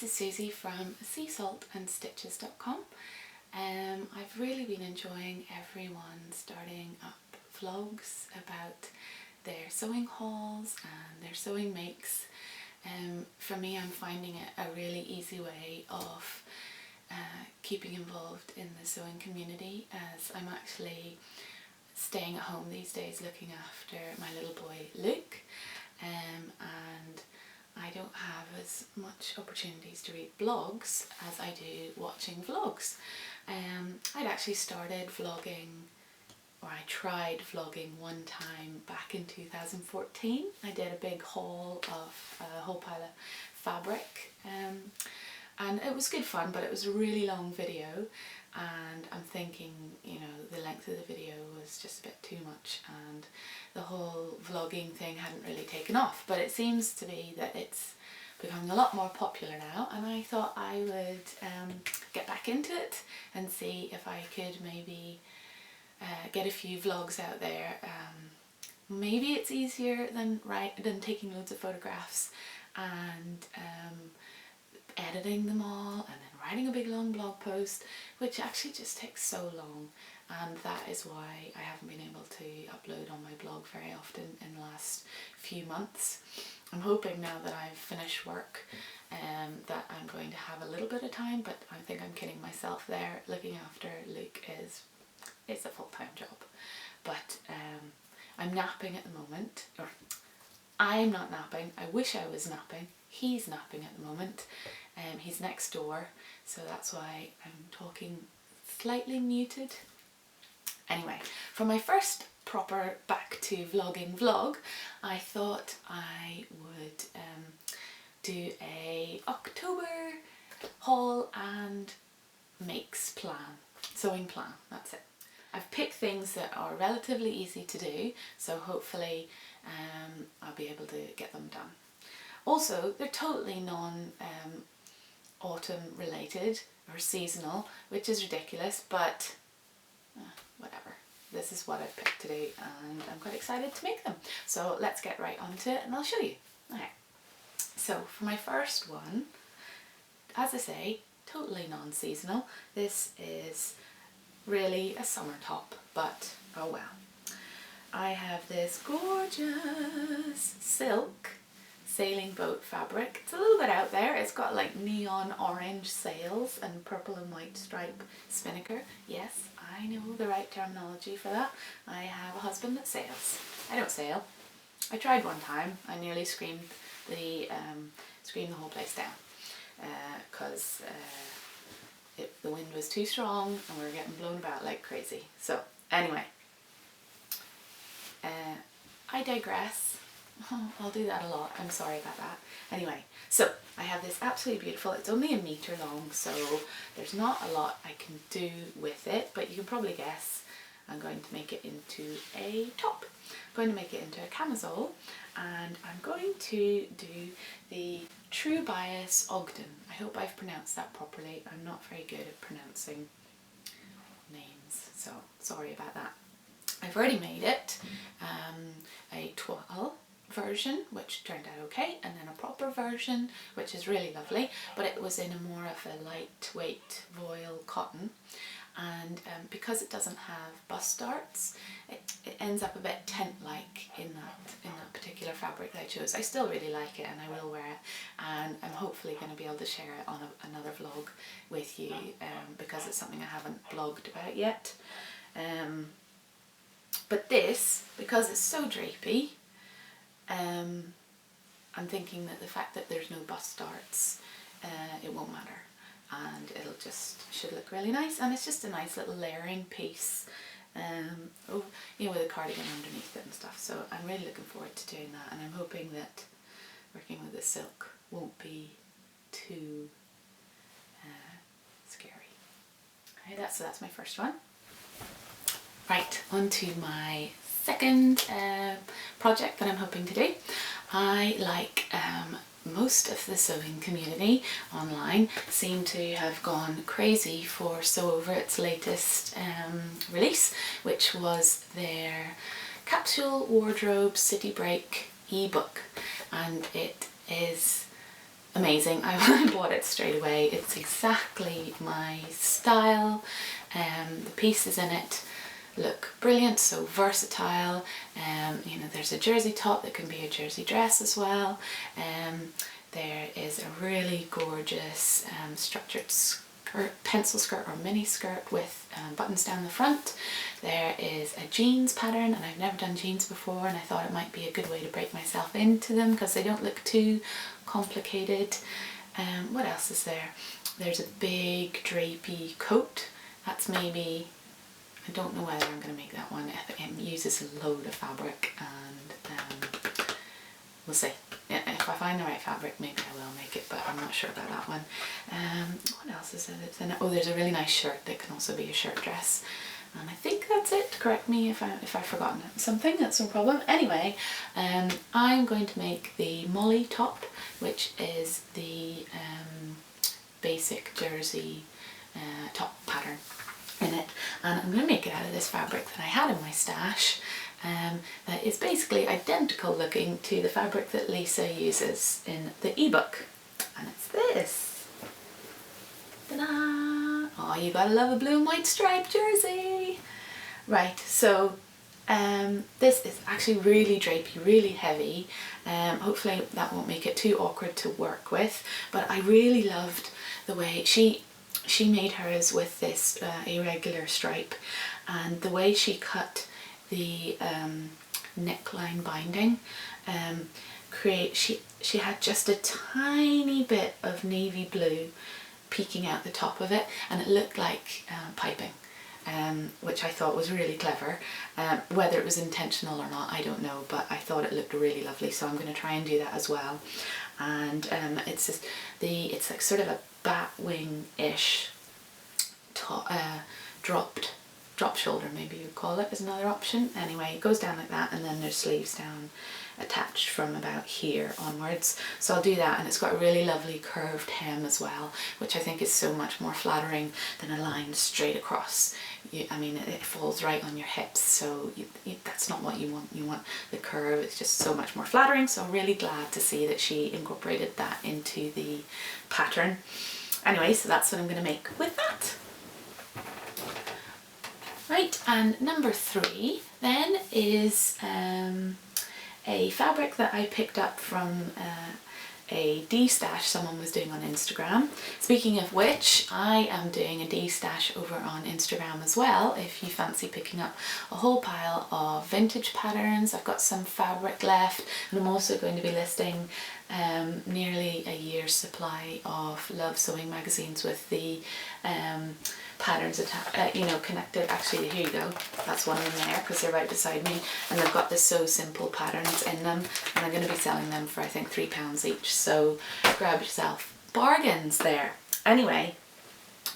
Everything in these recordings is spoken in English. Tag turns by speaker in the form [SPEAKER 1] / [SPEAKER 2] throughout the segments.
[SPEAKER 1] is Susie from seasaltandstitches.com. I've really been enjoying everyone starting up vlogs about their sewing hauls and their sewing makes. For me, I'm finding it a really easy way of keeping involved in the sewing community, as I'm actually staying at home these days looking after my little boy Luke, and I don't have as much opportunities to read blogs as I do watching vlogs. I'd actually started vlogging, or I tried vlogging one time back in 2014. I did a big haul of a whole pile of fabric, and it was good fun, but it was a really long video, and I'm thinking, you know, the length of the video was just a bit too much and the whole vlogging thing hadn't really taken off. But it seems to be that it's becoming a lot more popular now, and I thought I would get back into it and see if I could maybe get a few vlogs out there. Maybe it's easier than taking loads of photographs and editing them all and then writing a big long blog post, which actually just takes so long, and that is why I haven't been able to upload on my blog very often in the last few months. I'm hoping now that I've finished work that I'm going to have a little bit of time, but I think I'm kidding myself there. Looking after Luke it's a full-time job. But I'm napping at the moment, or I'm not napping, I wish I was napping. He's napping at the moment. He's next door, so that's why I'm talking slightly muted. Anyway, for my first proper back to vlogging vlog, I thought I would do a October haul and makes plan, sewing plan, that's it. I've picked things that are relatively easy to do, so hopefully I'll be able to get them done. Also, they're totally non-autumn related or seasonal, which is ridiculous, but whatever. This is what I've picked to do, and I'm quite excited to make them. So let's get right onto it and I'll show you. Okay. So for my first one, as I say, totally non-seasonal. This is really a summer top, but oh well. I have this gorgeous silk sailing boat fabric. It's a little bit out there. It's got like neon orange sails and purple and white stripe spinnaker. Yes, I know the right terminology for that. I have a husband that sails. I don't sail. I tried one time. I nearly screamed the whole place down because the wind was too strong and we were getting blown about like crazy. So anyway, I digress. Oh, I'll do that a lot. I'm sorry about that. Anyway, so I have this absolutely beautiful, it's only a metre long, so there's not a lot I can do with it, but you can probably guess I'm going to make it into a top. I'm going to make it into a camisole, and I'm going to do the True Bias Ogden. I hope I've pronounced that properly. I'm not very good at pronouncing names, so sorry about that. I've already made it, a toile version, which turned out okay, and then a proper version, which is really lovely, but it was in a more of a lightweight voile cotton, and because it doesn't have bust darts, it ends up a bit tent-like in that particular fabric that I chose. I still really like it and I will wear it, and I'm hopefully going to be able to share it on another vlog with you, because it's something I haven't blogged about yet. But this, because it's so drapey, I'm thinking that the fact that there's no bust darts, it won't matter, and it'll should look really nice, and it's just a nice little layering piece, you know, with a cardigan underneath it and stuff. So I'm really looking forward to doing that, and I'm hoping that working with the silk won't be too scary. Okay, that's my first one. Right, on to my second project that I'm hoping to do. I, like most of the sewing community online, seem to have gone crazy for Sew Over its latest release, which was their Capsule Wardrobe City Break ebook, and it is amazing. I bought it straight away. It's exactly my style. The pieces in it look brilliant, so versatile. You know, there's a jersey top that can be a jersey dress as well. There is a really gorgeous structured skirt, pencil skirt or mini skirt with buttons down the front. There is a jeans pattern, and I've never done jeans before, and I thought it might be a good way to break myself into them because they don't look too complicated. What else is there? There's a big drapey coat. That's maybe, I don't know whether I'm going to make that one. It uses a load of fabric, and we'll see. If I find the right fabric, maybe I will make it, but I'm not sure about that one. What else is it? Oh, there's a really nice shirt that can also be a shirt dress. And I think that's it. Correct me if I've forgotten something, that's no problem. Anyway, I'm going to make the Molly top, which is the basic jersey top pattern in it, and I'm going to make it out of this fabric that I had in my stash, that is basically identical looking to the fabric that Lisa uses in the ebook, and it's this. Ta-da! Oh, you gotta love a blue and white striped jersey! Right, so this is actually really drapey, really heavy. Hopefully that won't make it too awkward to work with, but I really loved the way she made hers with this irregular stripe, and the way she cut the neckline binding. She had just a tiny bit of navy blue peeking out the top of it, and it looked like piping, which I thought was really clever. Whether it was intentional or not, I don't know, but I thought it looked really lovely, so I'm going to try and do that as well. And it's just it's like sort of a bat wing-ish drop shoulder, maybe you'd call it, is another option. Anyway, it goes down like that, and then there's sleeves down attached from about here onwards. So I'll do that, and it's got a really lovely curved hem as well, which I think is so much more flattering than a line straight across. I mean, it falls right on your hips, so that's not what you want. You want the curve. It's just so much more flattering, so I'm really glad to see that she incorporated that into the pattern. Anyway, so that's what I'm going to make with that. Right, and number 3 then is a fabric that I picked up from a D-stash someone was doing on Instagram. Speaking of which, I am doing a D-stash over on Instagram as well, if you fancy picking up a whole pile of vintage patterns. I've got some fabric left, and I'm also going to be listing nearly a year's supply of Love Sewing magazines with the patterns connected. Actually, here you go, that's one in there because they're right beside me, and they've got the So Simple patterns in them, and I'm going to be selling them for I think £3 each, so grab yourself bargains there. Anyway,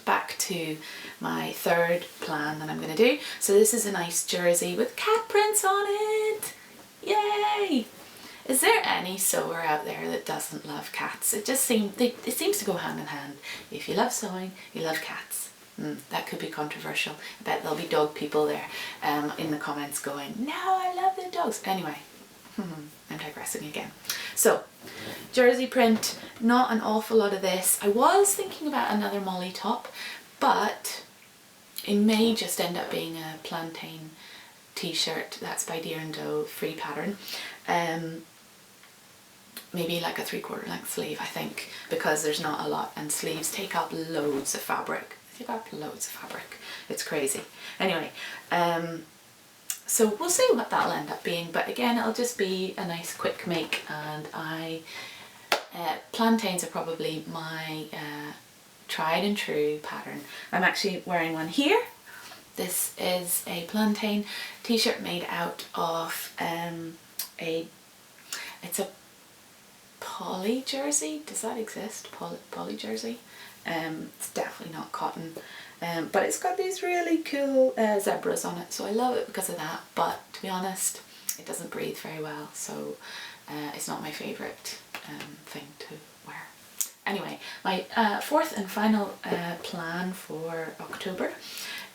[SPEAKER 1] back to my third plan that I'm going to do. So this is a nice jersey with cat prints on it. Yay! Is there any sewer out there that doesn't love cats? It seems to go hand in hand. If you love sewing, you love cats. That could be controversial. I bet there'll be dog people there in the comments going, no, I love the dogs. Anyway, I'm digressing again. So, jersey print, not an awful lot of this. I was thinking about another Molly top, but it may just end up being a plantain t-shirt. That's by Deer and Doe, free pattern. Maybe like a 3/4 length sleeve, I think, because there's not a lot, and sleeves take up loads of fabric. It's crazy. Anyway, so we'll see what that'll end up being, but again, it'll just be a nice quick make, and plantains are probably my tried and true pattern. I'm actually wearing one here. This is a plantain t-shirt made out of it's a poly jersey. Does that exist? Poly jersey? It's definitely not cotton, but it's got these really cool zebras on it, so I love it because of that, but to be honest, it doesn't breathe very well, so it's not my favourite thing to wear. Anyway, my fourth and final plan for October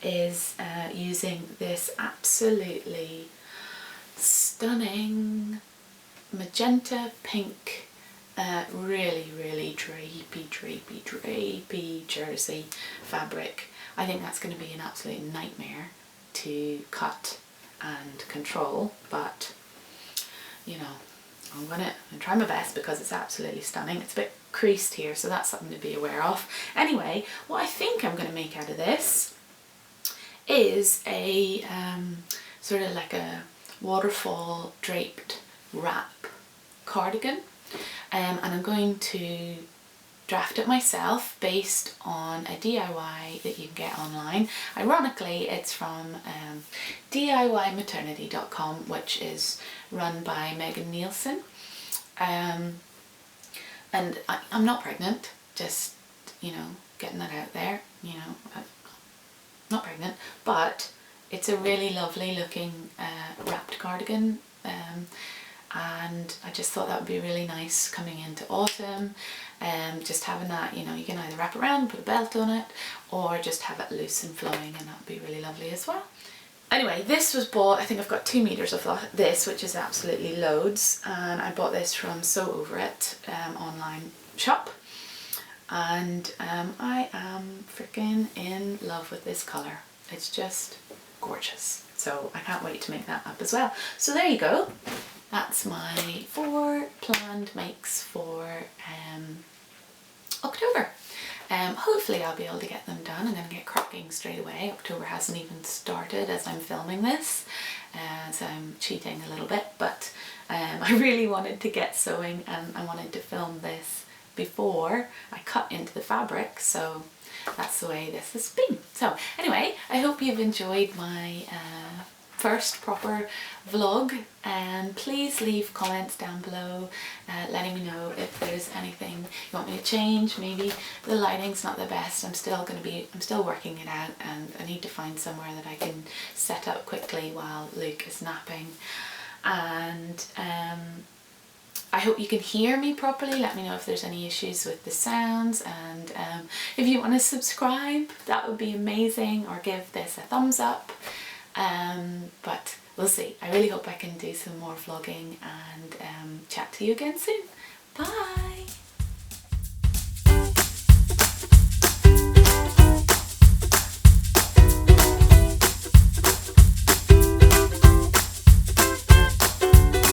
[SPEAKER 1] is using this absolutely stunning magenta pink really drapey jersey fabric. I think that's going to be an absolute nightmare to cut and control, but you know, I'm gonna try my best because it's absolutely stunning. It's a bit creased here, so that's something to be aware of. Anyway, what I think I'm going to make out of this is a sort of like a waterfall draped wrap cardigan, and I'm going to draft it myself based on a DIY that you can get online. Ironically, it's from DIYmaternity.com, which is run by Megan Nielsen. And I'm not pregnant, just, you know, getting that out there, you know, I'm not pregnant, but it's a really lovely looking wrapped cardigan. And I just thought that would be really nice coming into autumn, just having that, you know, you can either wrap around, put a belt on it, or just have it loose and flowing, and that would be really lovely as well. Anyway, this was bought, I think I've got 2 meters of this, which is absolutely loads, and I bought this from Sew Over It online shop, and I am freaking in love with this colour. It's just gorgeous, so I can't wait to make that up as well. So there you go. That's my 4 planned makes for October. Hopefully I'll be able to get them done. I'm going to get cracking straight away. October hasn't even started as I'm filming this, so I'm cheating a little bit, but I really wanted to get sewing, and I wanted to film this before I cut into the fabric, so that's the way this has been. So anyway, I hope you've enjoyed my first proper vlog, and please leave comments down below letting me know if there's anything you want me to change. Maybe the lighting's not the best. I'm still working it out, and I need to find somewhere that I can set up quickly while Luke is napping. And I hope you can hear me properly. Let me know if there's any issues with the sounds, and if you want to subscribe, that would be amazing, or give this a thumbs up. But we'll see. I really hope I can do some more vlogging, and chat to you again soon. Bye!